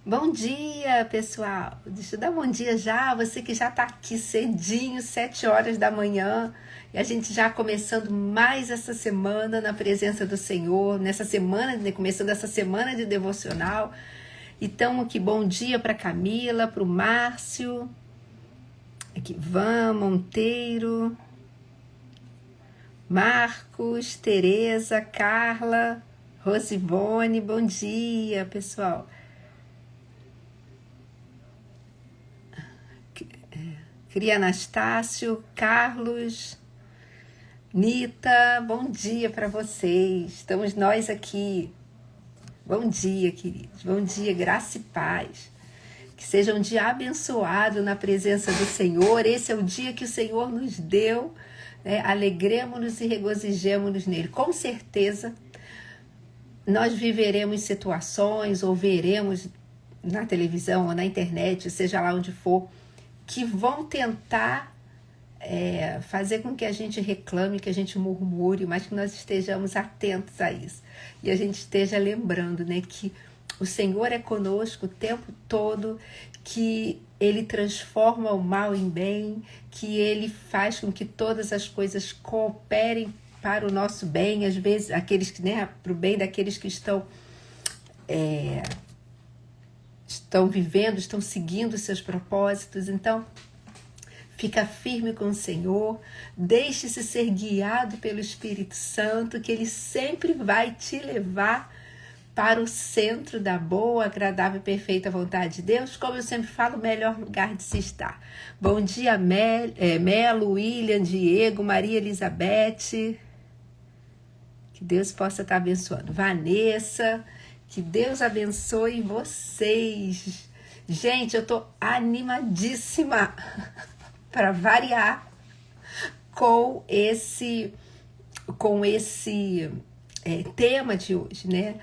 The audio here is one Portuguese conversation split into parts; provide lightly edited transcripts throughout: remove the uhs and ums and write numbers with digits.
Bom dia, pessoal. Deixa eu dar bom dia já. Você que já está aqui cedinho, 7 horas da manhã. E a gente já começando mais essa semana na presença do Senhor. Nessa semana, começando essa semana de devocional. Então, aqui, bom dia para Camila, para o Márcio. Aqui, Van Monteiro. Marcos, Tereza, Carla, Rosivone. Bom dia, pessoal. Cria Anastácio, Carlos, Nita, bom dia para vocês. Estamos nós aqui. Bom dia, queridos. Bom dia, graça e paz. Que seja um dia abençoado na presença do Senhor. Esse é o dia que o Senhor nos deu. Né? Alegremos-nos e regozijemos-nos nele. Com certeza, nós viveremos situações ou veremos na televisão ou na internet, seja lá onde for, que vão tentar fazer com que a gente reclame, que a gente murmure, mas que nós estejamos atentos a isso. E a gente esteja lembrando, né, que o Senhor é conosco o tempo todo, que Ele transforma o mal em bem, que Ele faz com que todas as coisas cooperem para o nosso bem, às vezes, aqueles que, né, para o bem daqueles que estão vivendo, estão seguindo seus propósitos. Então, fica firme com o Senhor, deixe-se ser guiado pelo Espírito Santo, que Ele sempre vai te levar para o centro da boa, agradável e perfeita vontade de Deus. Como eu sempre falo, o melhor lugar de se estar. Bom dia, Melo, William, Diego, Maria Elizabeth. Que Deus possa estar abençoando. Vanessa, que Deus abençoe vocês. Gente, eu tô animadíssima para variar com esse tema de hoje, né?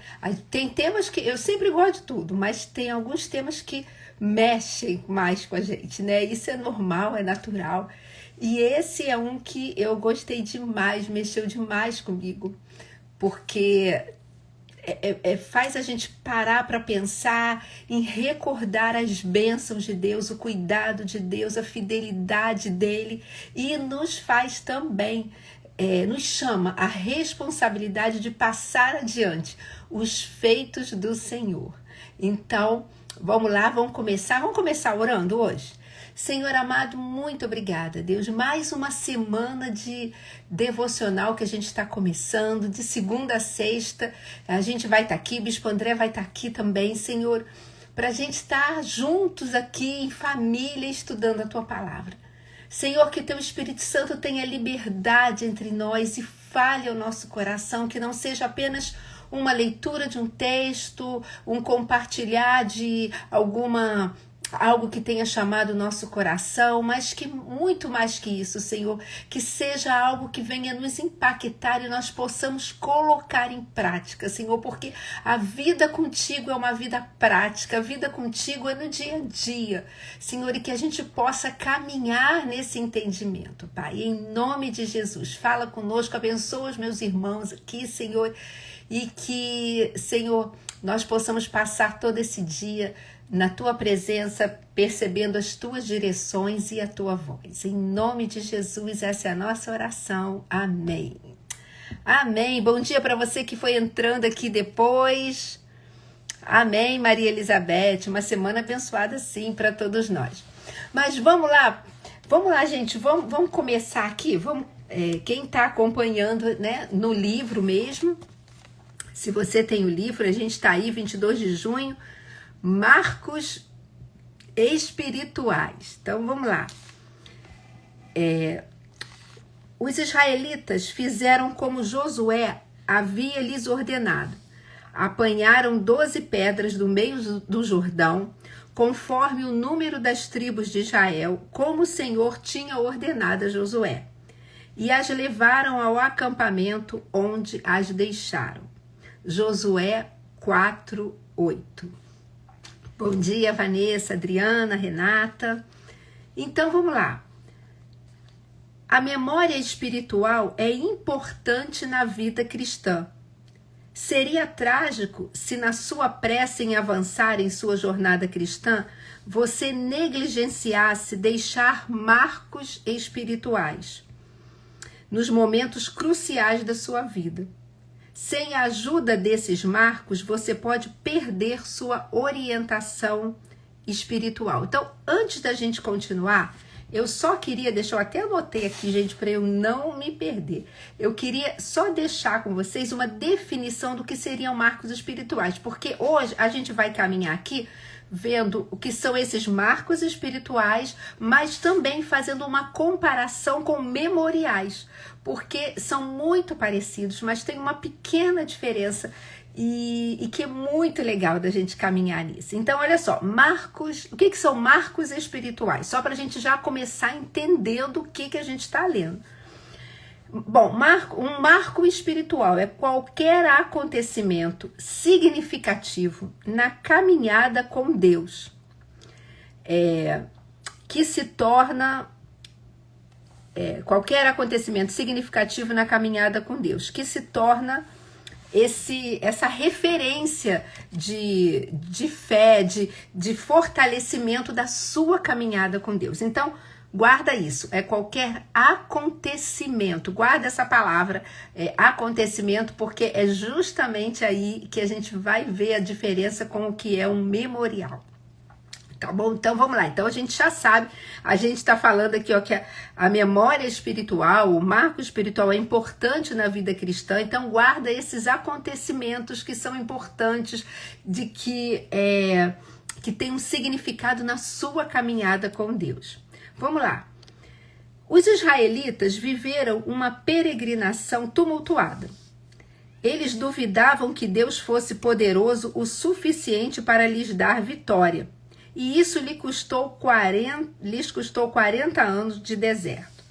Tem temas que eu sempre gosto de tudo, mas tem alguns temas que mexem mais com a gente, né? Isso é normal, é natural. E esse é um que eu gostei demais, mexeu demais comigo, porque faz a gente parar para pensar em recordar as bênçãos de Deus, o cuidado de Deus, a fidelidade dele, e nos faz também, nos chama a responsabilidade de passar adiante os feitos do Senhor. Então, vamos lá, vamos começar orando hoje? Senhor amado, muito obrigada, Deus. Mais uma semana de devocional que a gente está começando, de segunda a sexta. A gente vai estar aqui, Bispo André vai estar aqui também, Senhor, para a gente estar juntos aqui em família, estudando a Tua Palavra. Senhor, que Teu Espírito Santo tenha liberdade entre nós e fale ao nosso coração, que não seja apenas uma leitura de um texto, um compartilhar de algo que tenha chamado o nosso coração, mas que muito mais que isso, Senhor, que seja algo que venha nos impactar e nós possamos colocar em prática, Senhor, porque a vida contigo é uma vida prática, a vida contigo é no dia a dia, Senhor, e que a gente possa caminhar nesse entendimento, Pai, em nome de Jesus. Fala conosco, abençoa os meus irmãos aqui, Senhor, e que, Senhor, nós possamos passar todo esse dia na Tua presença, percebendo as Tuas direções e a Tua voz. Em nome de Jesus, essa é a nossa oração. Amém. Amém. Bom dia para você que foi entrando aqui depois. Amém, Maria Elizabeth. Uma semana abençoada, sim, para todos nós. Mas vamos lá, gente. Vamos começar aqui. Quem está acompanhando, né, no livro mesmo, se você tem o livro, a gente está aí, 22 de junho, Marcos espirituais. Então, vamos lá. Os israelitas fizeram como Josué havia lhes ordenado. Apanharam 12 pedras do meio do Jordão, conforme o número das tribos de Israel, como o Senhor tinha ordenado a Josué, e as levaram ao acampamento onde as deixaram. Josué 4:8. Bom dia, Vanessa, Adriana, Renata. Então, vamos lá. A memória espiritual é importante na vida cristã. Seria trágico se na sua pressa em avançar em sua jornada cristã, você negligenciasse deixar marcos espirituais nos momentos cruciais da sua vida. Sem a ajuda desses marcos, você pode perder sua orientação espiritual. Então, antes da gente continuar, eu só queria deixar, eu até anotei aqui, gente, para eu não me perder. Eu queria só deixar com vocês uma definição do que seriam marcos espirituais, porque hoje a gente vai caminhar aqui vendo o que são esses marcos espirituais, mas também fazendo uma comparação com memoriais, porque são muito parecidos, mas tem uma pequena diferença e que é muito legal da gente caminhar nisso. Então, olha só, marcos, o que são marcos espirituais? Só para a gente já começar entendendo o que a gente está lendo. Bom, um marco espiritual é qualquer acontecimento significativo na caminhada com Deus, que se torna qualquer acontecimento significativo na caminhada com Deus, que se torna essa referência de fé, de fortalecimento da sua caminhada com Deus. Então, guarda isso, é qualquer acontecimento, guarda essa palavra, acontecimento, porque é justamente aí que a gente vai ver a diferença com o que é um memorial. Tá bom? Então vamos lá. Então a gente já sabe, a gente está falando aqui ó, que a memória espiritual, o marco espiritual é importante na vida cristã, então guarda esses acontecimentos que são importantes, de que tem um significado na sua caminhada com Deus. Vamos lá. Os israelitas viveram uma peregrinação tumultuada. Eles duvidavam que Deus fosse poderoso o suficiente para lhes dar vitória. E isso lhes custou 40 anos de deserto.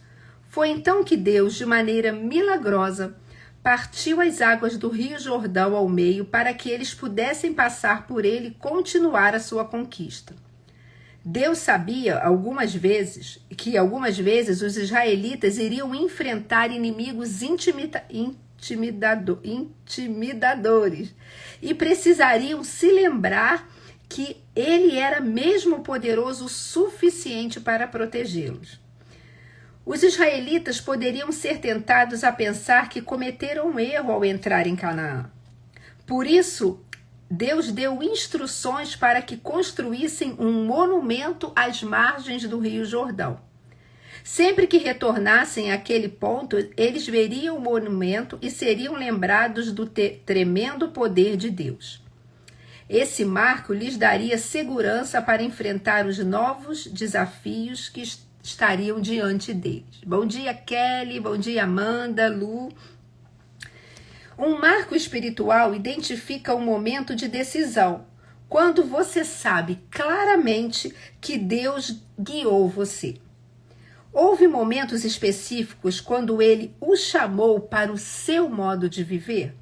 Foi então que Deus, de maneira milagrosa, partiu as águas do Rio Jordão ao meio para que eles pudessem passar por ele e continuar a sua conquista. Deus sabia que algumas vezes os israelitas iriam enfrentar inimigos intimidadores e precisariam se lembrar que ele era mesmo poderoso o suficiente para protegê-los. Os israelitas poderiam ser tentados a pensar que cometeram um erro ao entrar em Canaã. Por isso, Deus deu instruções para que construíssem um monumento às margens do Rio Jordão. Sempre que retornassem àquele ponto, eles veriam o monumento e seriam lembrados do tremendo poder de Deus. Esse marco lhes daria segurança para enfrentar os novos desafios que estariam diante deles. Bom dia, Kelly. Bom dia, Amanda, Lu. Um marco espiritual identifica um momento de decisão, quando você sabe claramente que Deus guiou você. Houve momentos específicos quando Ele o chamou para o seu modo de viver?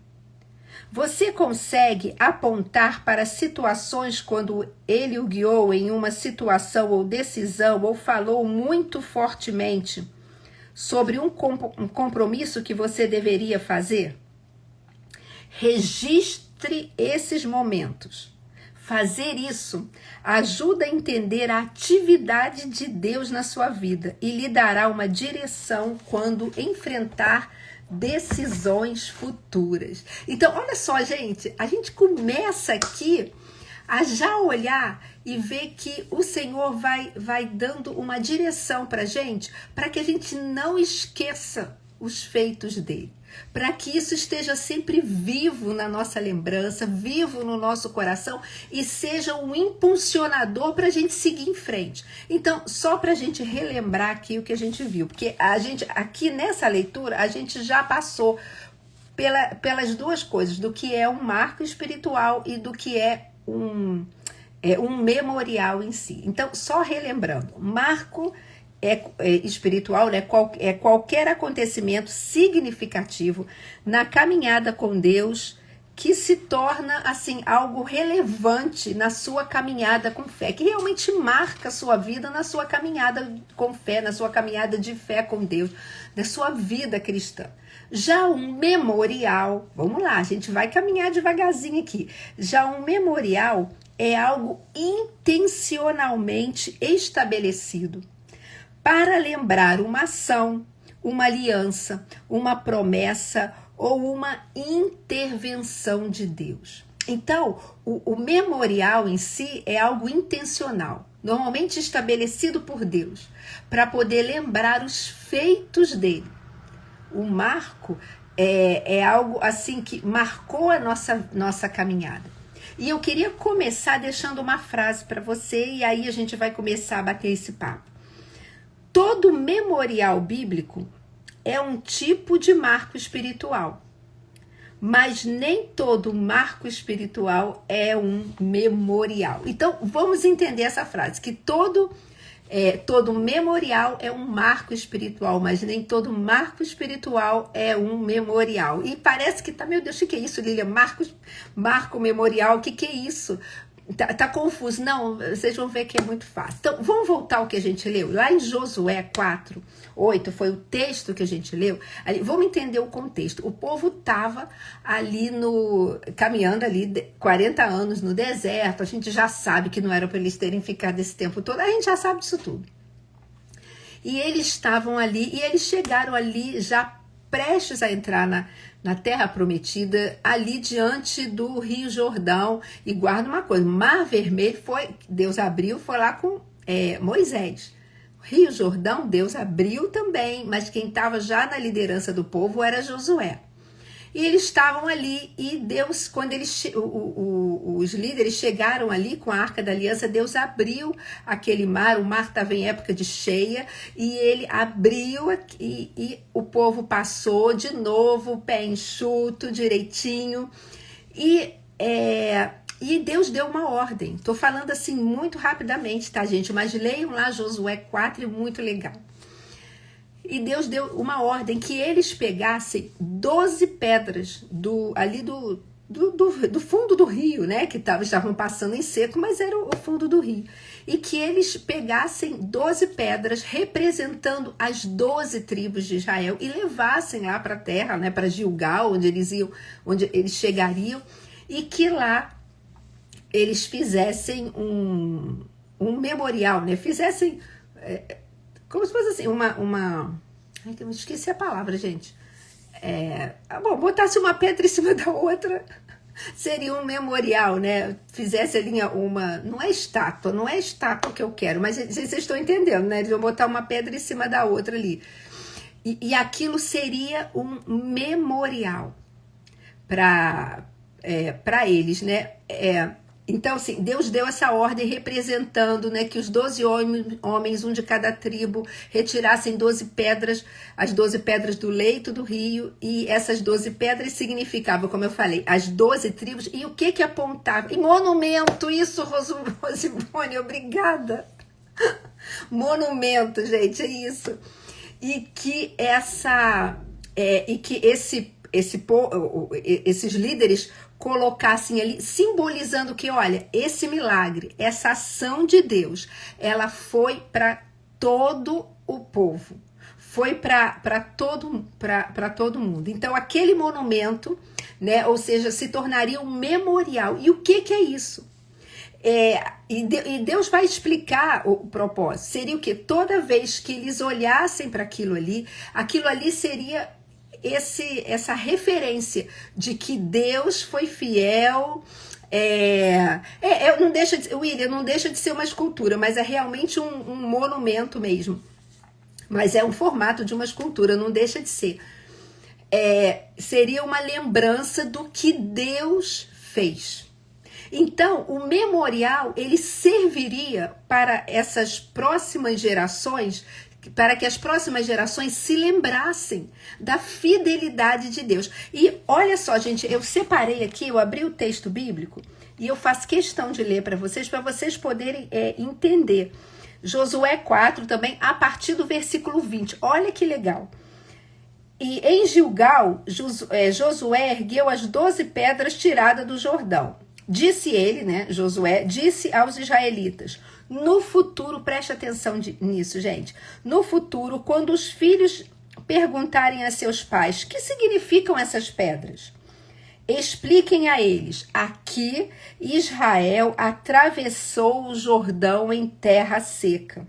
Você consegue apontar para situações quando Ele o guiou em uma situação ou decisão ou falou muito fortemente sobre um compromisso que você deveria fazer? Registre esses momentos. Fazer isso ajuda a entender a atividade de Deus na sua vida e lhe dará uma direção quando enfrentar decisões futuras. Então, olha só, gente, a gente começa aqui a já olhar e ver que o Senhor vai dando uma direção para gente, para que a gente não esqueça os feitos dele, para que isso esteja sempre vivo na nossa lembrança, vivo no nosso coração e seja um impulsionador para a gente seguir em frente. Então, só para a gente relembrar aqui o que a gente viu, porque a gente aqui nessa leitura a gente já passou pelas duas coisas, do que é um marco espiritual e do que é um memorial em si. Então, só relembrando, marco espiritual, né? Qualquer acontecimento significativo na caminhada com Deus que se torna assim algo relevante na sua caminhada com fé, que realmente marca a sua vida na sua caminhada com fé, na sua caminhada de fé com Deus, na sua vida cristã. Já um memorial, vamos lá, a gente vai caminhar devagarzinho aqui. Já um memorial é algo intencionalmente estabelecido para lembrar uma ação, uma aliança, uma promessa ou uma intervenção de Deus. Então, o memorial em si é algo intencional, normalmente estabelecido por Deus, para poder lembrar os feitos dele. O marco é algo assim que marcou a nossa caminhada. E eu queria começar deixando uma frase para você, e aí a gente vai começar a bater esse papo. Todo memorial bíblico é um tipo de marco espiritual, mas nem todo marco espiritual é um memorial. Então, vamos entender essa frase, que todo memorial é um marco espiritual, mas nem todo marco espiritual é um memorial. E parece que meu Deus, o que é isso, Lília? Marco memorial, o que é isso? Tá confuso? Não, vocês vão ver que é muito fácil. Então, vamos voltar ao que a gente leu. Lá em Josué 4:8, foi o texto que a gente leu. Ali, vamos entender o contexto. O povo estava ali caminhando ali 40 anos no deserto. A gente já sabe que não era para eles terem ficado esse tempo todo. A gente já sabe disso tudo. E eles estavam ali, e eles chegaram ali já prestes a entrar na terra prometida, ali diante do Rio Jordão. E guarda uma coisa, Mar Vermelho Deus abriu, foi lá com Moisés. Rio Jordão, Deus abriu também, mas quem estava já na liderança do povo era Josué. E eles estavam ali, e Deus, quando os líderes chegaram ali com a Arca da Aliança, Deus abriu aquele mar, o mar estava em época de cheia, e ele abriu e o povo passou de novo, pé enxuto, direitinho, e Deus deu uma ordem. Estou falando assim muito rapidamente, tá, gente? Mas leiam lá Josué 4, é muito legal. E Deus deu uma ordem que eles pegassem 12 pedras ali do fundo do rio, né? Que estavam passando em seco, mas era o fundo do rio. E que eles pegassem 12 pedras representando as 12 tribos de Israel e levassem lá para a terra, né? Para Gilgal, onde eles chegariam, e que lá eles fizessem um memorial, né? Fizessem como se fosse assim, Ai, eu esqueci a palavra, gente. Botasse uma pedra em cima da outra, seria um memorial, né? Fizesse ali não é estátua que eu quero, mas vocês estão entendendo, né? Eles vão botar uma pedra em cima da outra ali. E aquilo seria um memorial para eles, né? Então, assim, Deus deu essa ordem representando, né, que os 12 homens, um de cada tribo, retirassem 12 pedras, as 12 pedras do leito do rio, e essas 12 pedras significavam, como eu falei, as 12 tribos, e o que apontava? E monumento, isso, Rosimone, obrigada. Monumento, gente, é isso. E que esses líderes colocassem ali, simbolizando que, olha, esse milagre, essa ação de Deus, ela foi para todo o povo, foi para todo mundo. Então, aquele monumento, né, ou seja, se tornaria um memorial. E o que é isso? E Deus vai explicar o propósito. Seria o quê? Toda vez que eles olhassem para aquilo ali seria essa referência de que Deus foi fiel. William, não deixa de ser uma escultura, mas é realmente um monumento mesmo. Mas é um formato de uma escultura, não deixa de ser. Seria uma lembrança do que Deus fez. Então, o memorial, ele serviria para essas próximas gerações, para que as próximas gerações se lembrassem da fidelidade de Deus. E olha só, gente, eu separei aqui, eu abri o texto bíblico e eu faço questão de ler para vocês poderem entender. Josué 4 também, a partir do versículo 20. Olha que legal. E em Gilgal, Josué ergueu as 12 pedras tiradas do Jordão. Disse ele, né, Josué, disse aos israelitas, no futuro, preste atenção nisso, gente, no futuro, quando os filhos perguntarem a seus pais, que significam essas pedras? Expliquem a eles, aqui Israel atravessou o Jordão em terra seca.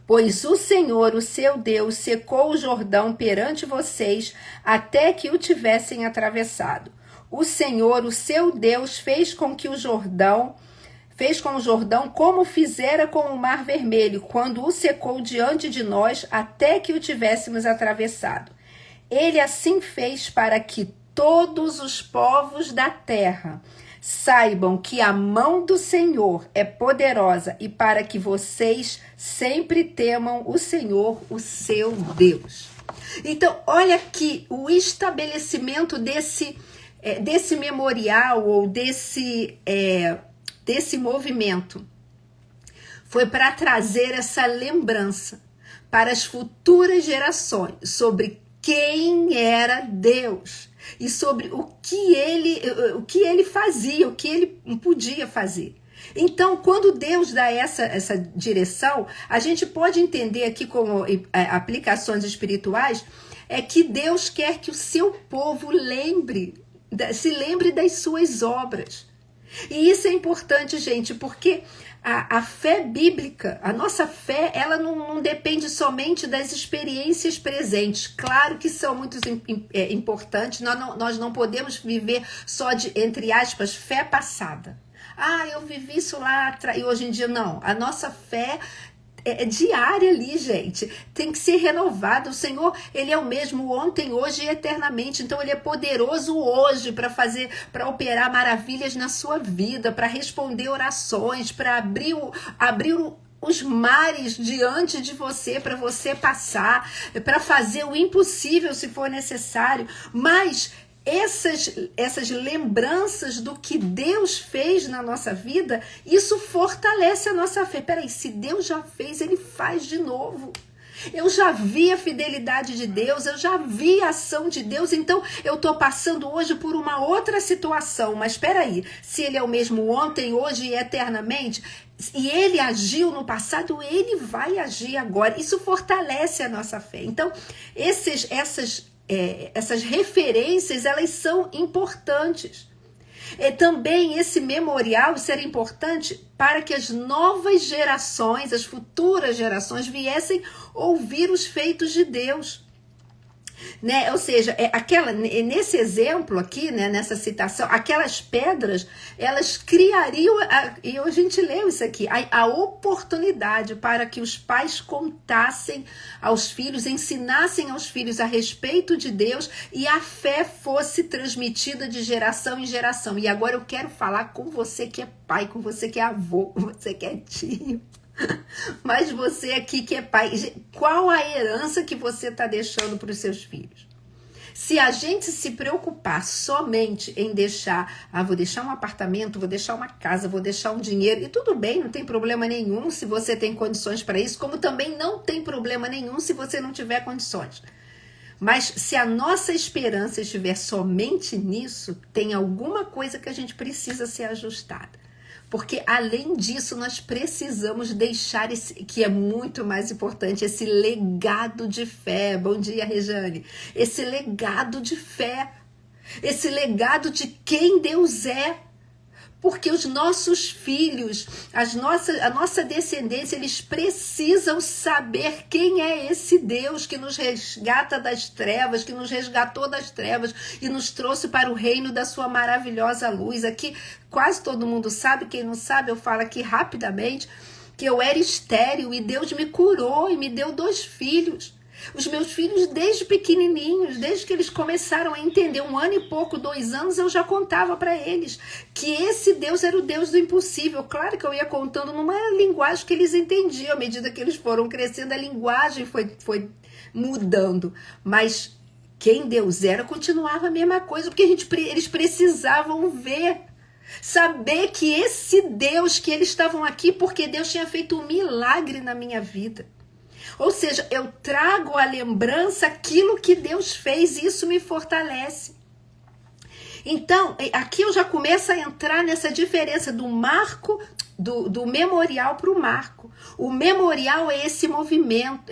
Pois o Senhor, o seu Deus, secou o Jordão perante vocês até que o tivessem atravessado. O Senhor, o seu Deus, fez com o Jordão como fizera com o Mar Vermelho, quando o secou diante de nós até que o tivéssemos atravessado. Ele assim fez para que todos os povos da terra saibam que a mão do Senhor é poderosa e para que vocês sempre temam o Senhor, o seu Deus. Então, olha aqui o estabelecimento desse memorial ou desse movimento. Foi para trazer essa lembrança para as futuras gerações sobre quem era Deus e sobre o que ele fazia, o que ele podia fazer. Então, quando Deus dá essa direção, a gente pode entender aqui como aplicações espirituais, é que Deus quer que o seu povo se lembre das suas obras. E isso é importante, gente, porque a fé bíblica, a nossa fé, ela não depende somente das experiências presentes. Claro que são muito importantes, nós não podemos viver só de, entre aspas, fé passada. Ah, eu vivi isso lá atrás, e hoje em dia não. A nossa fé é diária ali, gente. Tem que ser renovado. O Senhor, ele é o mesmo ontem, hoje e eternamente. Então, ele é poderoso hoje para operar maravilhas na sua vida, para responder orações, para abrir os mares diante de você, para você passar, para fazer o impossível se for necessário. Mas essas lembranças do que Deus fez na nossa vida, isso fortalece a nossa fé. Peraí, se Deus já fez, ele faz de novo. Eu já vi a fidelidade de Deus, eu já vi a ação de Deus, então eu estou passando hoje por uma outra situação. Mas peraí, se ele é o mesmo ontem, hoje e eternamente, e ele agiu no passado, ele vai agir agora. Isso fortalece a nossa fé. Então, essas referências, elas são importantes. Também esse memorial será importante para que as novas gerações, as futuras gerações, viessem ouvir os feitos de Deus. Né? Ou seja, nesse exemplo aqui, né, nessa citação, aquelas pedras, elas criariam, e a gente leu isso aqui, a oportunidade para que os pais contassem aos filhos, ensinassem aos filhos a respeito de Deus e a fé fosse transmitida de geração em geração. E agora eu quero falar com você que é pai, com você que é avô, com você que é tio. Mas você aqui que é pai, qual a herança que você está deixando para os seus filhos? Se a gente se preocupar somente em vou deixar um apartamento, vou deixar uma casa, vou deixar um dinheiro, e tudo bem, não tem problema nenhum se você tem condições para isso, como também não tem problema nenhum se você não tiver condições. Mas se a nossa esperança estiver somente nisso, tem alguma coisa que a gente precisa ser ajustada. Porque, além disso, nós precisamos deixar que é muito mais importante, esse legado de fé. Bom dia, Rejane. Esse legado de fé. Esse legado de quem Deus é. Porque os nossos filhos, a nossa descendência, eles precisam saber quem é esse Deus que nos resgata das trevas, que nos resgatou das trevas e nos trouxe para o reino da sua maravilhosa luz. Aqui quase todo mundo sabe, quem não sabe eu falo aqui rapidamente, que eu era estéril e Deus me curou e me deu 2 filhos. Os meus filhos, desde pequenininhos, desde que eles começaram a entender, 1 ano e pouco, 2 anos, eu já contava para eles que esse Deus era o Deus do impossível. Claro que eu ia contando numa linguagem que eles entendiam. À medida que eles foram crescendo, a linguagem foi mudando. Mas quem Deus era continuava a mesma coisa, porque eles precisavam ver. Saber que esse Deus, que eles estavam aqui porque Deus tinha feito um milagre na minha vida. Ou seja, eu trago à lembrança aquilo que Deus fez e isso me fortalece. Então, aqui eu já começo a entrar nessa diferença do marco, do memorial para o marco. O memorial é esse movimento,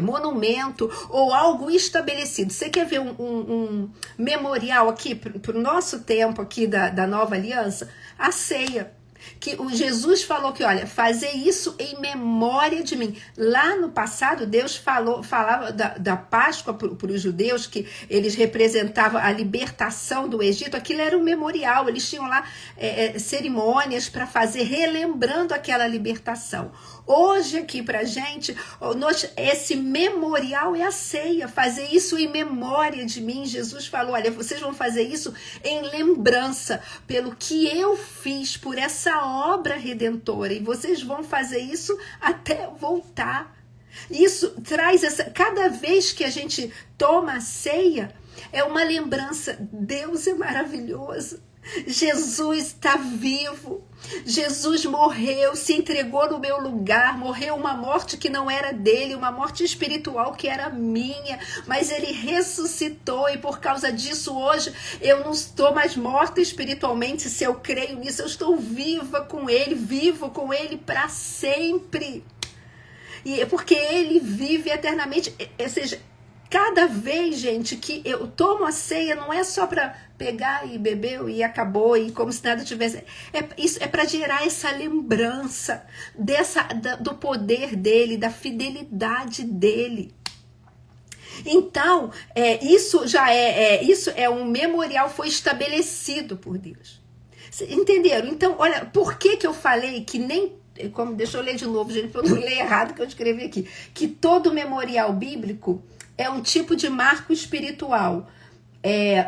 monumento ou algo estabelecido. Você quer ver um memorial aqui para o nosso tempo aqui da nova aliança? A ceia. Que o Jesus falou que, olha, fazer isso em memória de mim. Lá no passado, Deus falava da Páscoa para os judeus, que eles representavam a libertação do Egito. Aquilo era um memorial, eles tinham lá cerimônias para fazer, relembrando aquela libertação. Hoje aqui pra gente, esse memorial é a ceia, fazer isso em memória de mim. Jesus falou, olha, vocês vão fazer isso em lembrança pelo que eu fiz, por essa obra redentora, e vocês vão fazer isso até voltar. Isso traz cada vez que a gente toma a ceia, é uma lembrança, Deus é maravilhoso. Jesus está vivo, Jesus morreu, se entregou no meu lugar, morreu uma morte que não era dele, uma morte espiritual que era minha, mas ele ressuscitou e por causa disso hoje eu não estou mais morta espiritualmente. Se eu creio nisso, eu estou viva com ele, vivo com ele para sempre, e porque ele vive eternamente. Ou seja, cada vez, gente, que eu tomo a ceia, não é só para pegar e beber e acabou, e como se nada tivesse. Isso é para gerar essa lembrança do poder dele, da fidelidade dele. Então, isso é um memorial, foi estabelecido por Deus. Entenderam? Então, olha, por que eu falei que nem. Deixa eu ler de novo, gente, para eu não ler errado que eu escrevi aqui. Que todo memorial bíblico é um tipo de marco espiritual,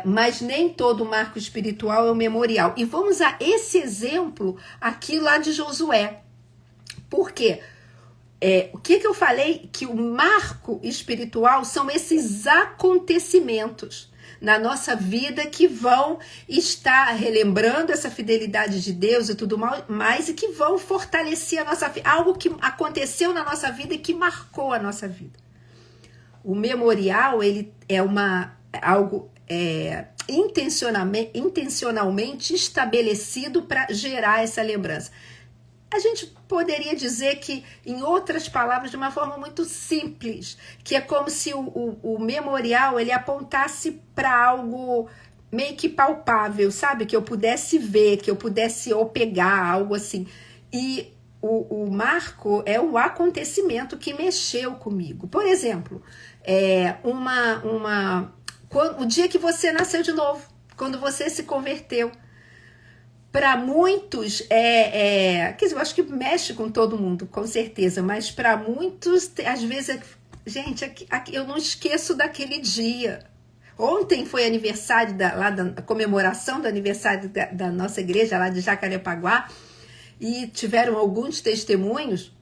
mas nem todo marco espiritual é um memorial. E vamos usar esse exemplo aqui lá de Josué. Por quê? O que eu falei? Que o marco espiritual são esses acontecimentos na nossa vida que vão estar relembrando essa fidelidade de Deus e tudo mais, e que vão fortalecer a nossa vida. Algo que aconteceu na nossa vida e que marcou a nossa vida. O memorial, ele é algo intencionalmente estabelecido para gerar essa lembrança. A gente poderia dizer que, em outras palavras, de uma forma muito simples, que é como se o memorial ele apontasse para algo meio que palpável, sabe? Que eu pudesse ver, que eu pudesse pegar, algo assim. E o marco é o acontecimento que mexeu comigo. Por exemplo, o dia que você nasceu de novo, quando você se converteu. Para muitos, quer dizer, eu acho que mexe com todo mundo, com certeza, mas para muitos, às vezes, gente, eu não esqueço daquele dia. Ontem foi aniversário, da comemoração do aniversário da nossa igreja, lá de Jacarepaguá, e tiveram alguns testemunhos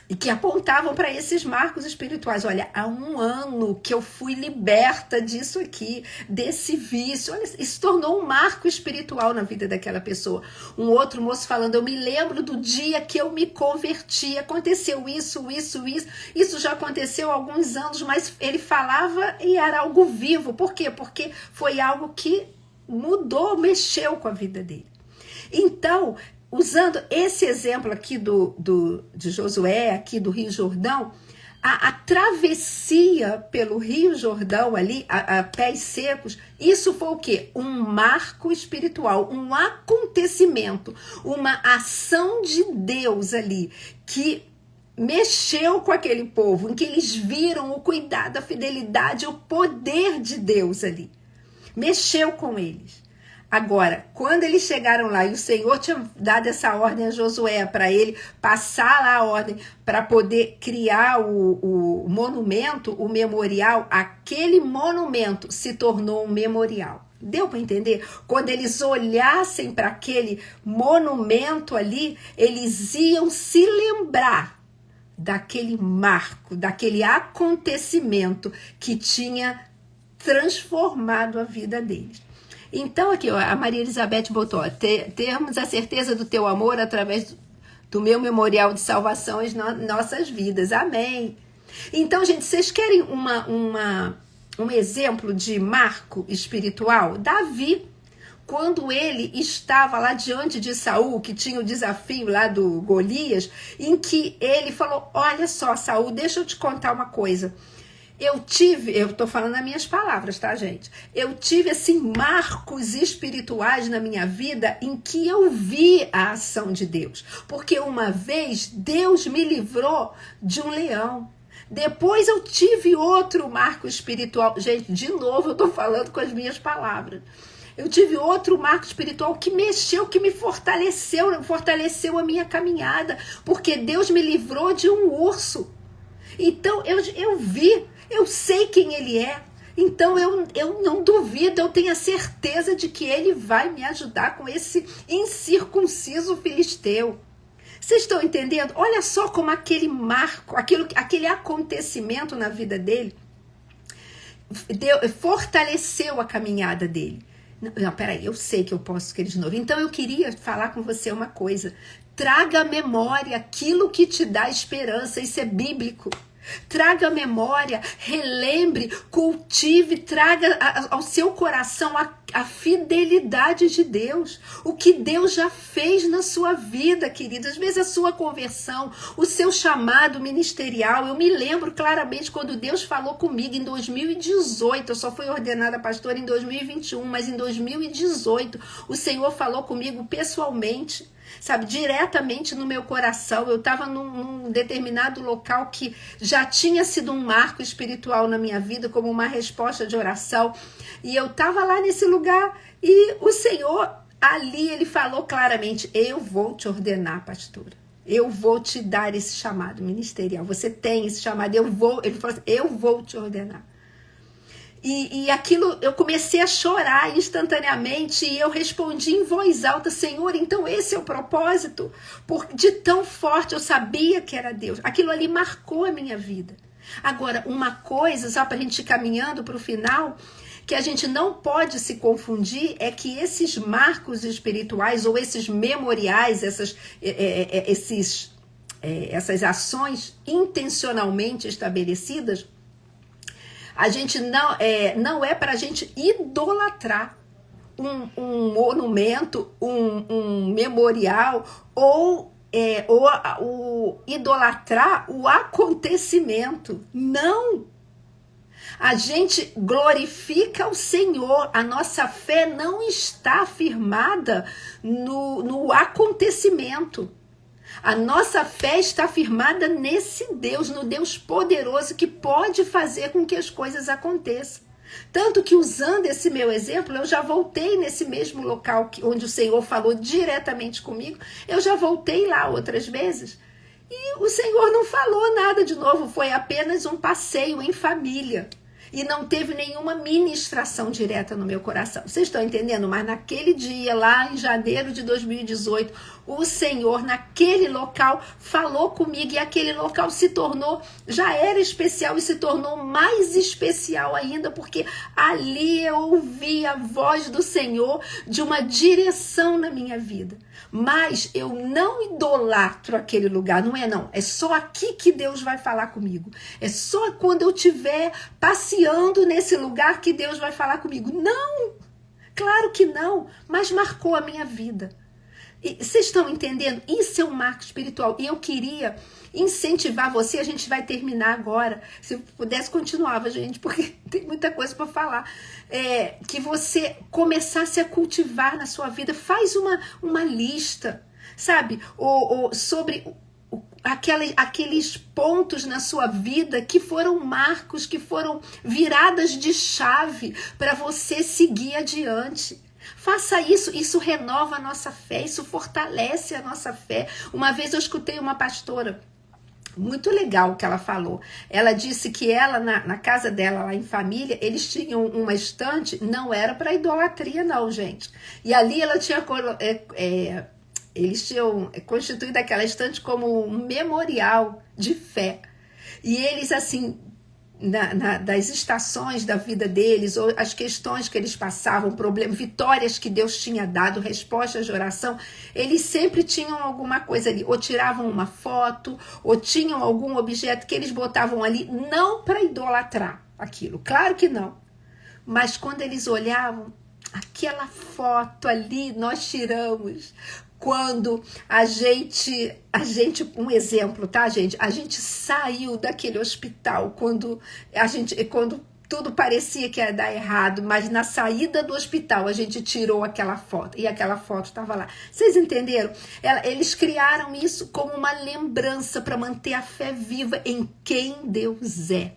e que apontavam para esses marcos espirituais. Olha, há 1 ano que eu fui liberta disso aqui, desse vício. Olha, isso tornou um marco espiritual na vida daquela pessoa. Um outro moço falando, eu me lembro do dia que eu me converti, aconteceu isso. Isso já aconteceu há alguns anos, mas ele falava e era algo vivo. Por quê? Porque foi algo que mudou, mexeu com a vida dele. Então, usando esse exemplo aqui de Josué, aqui do Rio Jordão, a travessia pelo Rio Jordão ali, a pés secos, isso foi o quê? Um marco espiritual, um acontecimento, uma ação de Deus ali, que mexeu com aquele povo, em que eles viram o cuidado, a fidelidade, o poder de Deus ali. Mexeu com eles. Agora, quando eles chegaram lá e o Senhor tinha dado essa ordem a Josué para ele passar lá a ordem para poder criar o monumento, o memorial, aquele monumento se tornou um memorial. Deu para entender? Quando eles olhassem para aquele monumento ali, eles iam se lembrar daquele marco, daquele acontecimento que tinha transformado a vida deles. Então, aqui, ó, a Maria Elizabeth botou, termos a certeza do teu amor através do meu memorial de salvação em nossas vidas. Amém. Então, gente, vocês querem um exemplo de marco espiritual? Davi, quando ele estava lá diante de Saul, que tinha o desafio lá do Golias, em que ele falou, olha só, Saul, deixa eu te contar uma coisa. Eu tô falando nas minhas palavras, tá, gente? Eu tive, assim, marcos espirituais na minha vida em que eu vi a ação de Deus. Porque uma vez Deus me livrou de um leão. Depois eu tive outro marco espiritual. Gente, de novo eu tô falando com as minhas palavras. Eu tive outro marco espiritual que mexeu, que me fortaleceu a minha caminhada. Porque Deus me livrou de um urso. Então eu vi, eu sei quem ele é. Então eu não duvido, eu tenho a certeza de que ele vai me ajudar com esse incircunciso filisteu. Vocês estão entendendo? Olha só como aquele marco, aquele acontecimento na vida dele fortaleceu a caminhada dele. Não, peraí, eu sei que eu posso querer de novo. Então eu queria falar com você uma coisa. Traga à memória aquilo que te dá esperança. Isso é bíblico. Traga à memória, relembre, cultive, traga ao seu coração a fidelidade de Deus. O que Deus já fez na sua vida, querida. Às vezes a sua conversão, o seu chamado ministerial. Eu me lembro claramente quando Deus falou comigo em 2018. Eu só fui ordenada pastora em 2021, mas em 2018 o Senhor falou comigo pessoalmente. Sabe, diretamente no meu coração. Eu estava num determinado local que já tinha sido um marco espiritual na minha vida, como uma resposta de oração. E eu estava lá nesse lugar e o Senhor, ali, ele falou claramente, eu vou te ordenar, pastora. Eu vou te dar esse chamado ministerial. Você tem esse chamado, ele falou assim, eu vou te ordenar. E aquilo, eu comecei a chorar instantaneamente e eu respondi em voz alta, Senhor, então esse é o propósito? De tão forte eu sabia que era Deus. Aquilo ali marcou a minha vida. Agora, uma coisa, só para a gente ir caminhando para o final, que a gente não pode se confundir é que esses marcos espirituais ou esses memoriais, essas ações intencionalmente estabelecidas, a gente não é para a gente idolatrar um monumento, um memorial ou idolatrar o acontecimento. Não! A gente glorifica o Senhor. A nossa fé não está firmada no acontecimento. A nossa fé está firmada nesse Deus, no Deus poderoso que pode fazer com que as coisas aconteçam. Tanto que, usando esse meu exemplo, eu já voltei nesse mesmo local onde o Senhor falou diretamente comigo, eu já voltei lá outras vezes. E o Senhor não falou nada de novo, foi apenas um passeio em família. E não teve nenhuma ministração direta no meu coração. Vocês estão entendendo? Mas naquele dia, lá em janeiro de 2018, o Senhor, naquele local, falou comigo e aquele local já era especial e se tornou mais especial ainda, porque ali eu ouvi a voz do Senhor de uma direção na minha vida. Mas eu não idolatro aquele lugar, não. É só aqui que Deus vai falar comigo. É só quando eu estiver passeando nesse lugar que Deus vai falar comigo. Não, claro que não, mas marcou a minha vida. E vocês estão entendendo? Isso é um marco espiritual. E eu queria incentivar você, a gente vai terminar agora. Se eu pudesse, continuava, gente, porque tem muita coisa para falar. Que você começasse a cultivar na sua vida. Faz uma lista, sabe? Sobre aqueles pontos na sua vida que foram marcos, que foram viradas de chave para você seguir adiante. Faça isso renova a nossa fé, isso fortalece a nossa fé. Uma vez eu escutei uma pastora, muito legal o que ela falou. Ela disse que ela, na casa dela, lá em família, eles tinham uma estante, não era para idolatria não, gente. E ali ela tinha... eles tinham constituído aquela estante como um memorial de fé. E eles, assim, das estações da vida deles, ou as questões que eles passavam, problemas, vitórias que Deus tinha dado, respostas de oração, eles sempre tinham alguma coisa ali, ou tiravam uma foto, ou tinham algum objeto que eles botavam ali, não para idolatrar aquilo, claro que não, mas quando eles olhavam, aquela foto ali nós tiramos quando a gente, um exemplo, tá, gente? A gente saiu daquele hospital quando tudo parecia que ia dar errado, mas na saída do hospital a gente tirou aquela foto e aquela foto estava lá. Vocês entenderam? Eles criaram isso como uma lembrança para manter a fé viva em quem Deus é.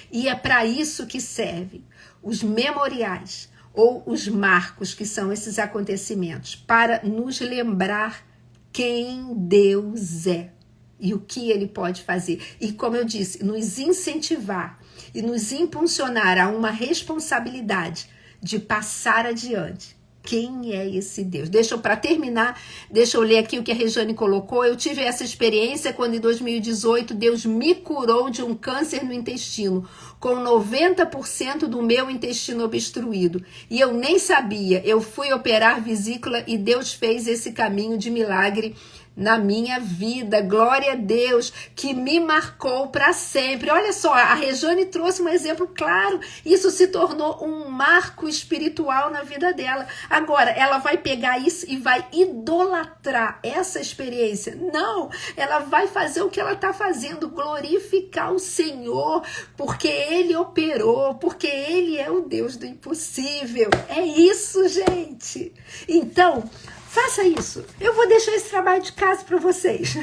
E é para isso que serve os memoriais, ou os marcos, que são esses acontecimentos, para nos lembrar quem Deus é e o que Ele pode fazer. E como eu disse, nos incentivar e nos impulsionar a uma responsabilidade de passar adiante. Quem é esse Deus? Para terminar, deixa eu ler aqui o que a Rejane colocou. Eu tive essa experiência quando em 2018 Deus me curou de um câncer no intestino, com 90% do meu intestino obstruído. E eu nem sabia. Eu fui operar vesícula e Deus fez esse caminho de milagre na minha vida, glória a Deus, que me marcou para sempre. Olha só, a Rejane trouxe um exemplo claro, isso se tornou um marco espiritual na vida dela. Agora, ela vai pegar isso e vai idolatrar essa experiência? Não, ela vai fazer o que ela está fazendo, glorificar o Senhor, porque Ele operou, porque Ele é o Deus do impossível. É isso, gente. Então, faça isso. Eu vou deixar esse trabalho de casa para vocês.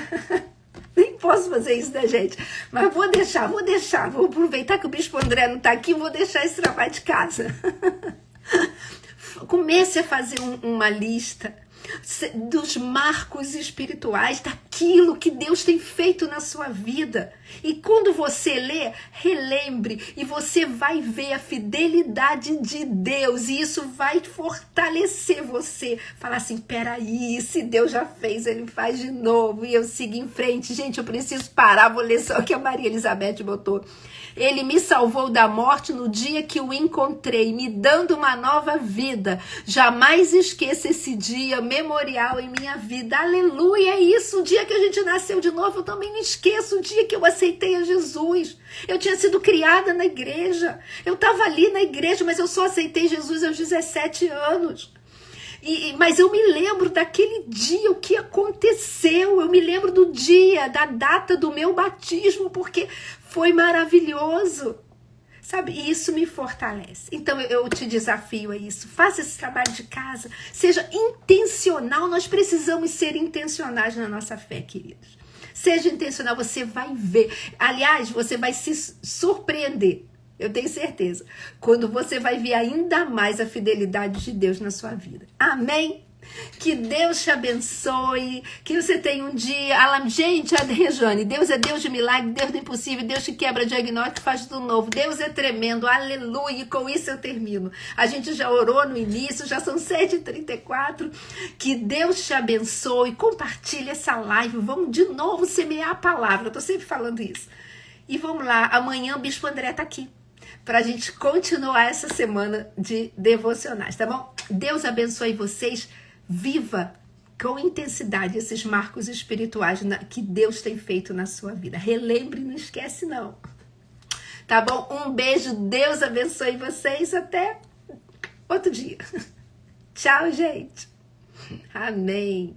Nem posso fazer isso, né, gente? Mas vou deixar. Vou aproveitar que o Bispo André não está aqui, vou deixar esse trabalho de casa. Comece a fazer uma lista dos marcos espirituais, daquilo que Deus tem feito na sua vida. E quando você lê, relembre, e você vai ver a fidelidade de Deus, e isso vai fortalecer você. Falar assim, peraí, se Deus já fez, Ele faz de novo, e eu sigo em frente. Gente, eu preciso parar, vou ler só o que a Maria Elizabeth botou. Ele me salvou da morte no dia que o encontrei, me dando uma nova vida. Jamais esqueça esse dia memorial em minha vida. Aleluia, é isso. O dia que a gente nasceu de novo, eu também não esqueço o dia que eu aceitei a Jesus. Eu tinha sido criada na igreja. Eu estava ali na igreja, mas eu só aceitei Jesus aos 17 anos. Mas eu me lembro daquele dia, o que aconteceu. Eu me lembro do dia, da data do meu batismo, porque foi maravilhoso. Sabe, e isso me fortalece. Então eu te desafio a isso. Faça esse trabalho de casa. Seja intencional. Nós precisamos ser intencionais na nossa fé, queridos. Seja intencional, você vai ver. Aliás, você vai se surpreender. Eu tenho certeza. Quando você vai ver ainda mais a fidelidade de Deus na sua vida. Amém? Que Deus te abençoe, que você tenha um dia... Gente, a Rejane, Deus é Deus de milagre, Deus do impossível, Deus que quebra diagnóstico, faz tudo novo. Deus é tremendo, aleluia, e com isso eu termino. A gente já orou no início, já são 7h34. Que Deus te abençoe, compartilhe essa live, vamos de novo semear a palavra, eu tô sempre falando isso. E vamos lá, amanhã o Bispo André tá aqui, para a gente continuar essa semana de devocionais, tá bom? Deus abençoe vocês. Viva com intensidade esses marcos espirituais que Deus tem feito na sua vida. Relembre, não esquece não. Tá bom? Um beijo, Deus abençoe vocês. Até outro dia. Tchau, gente. Amém.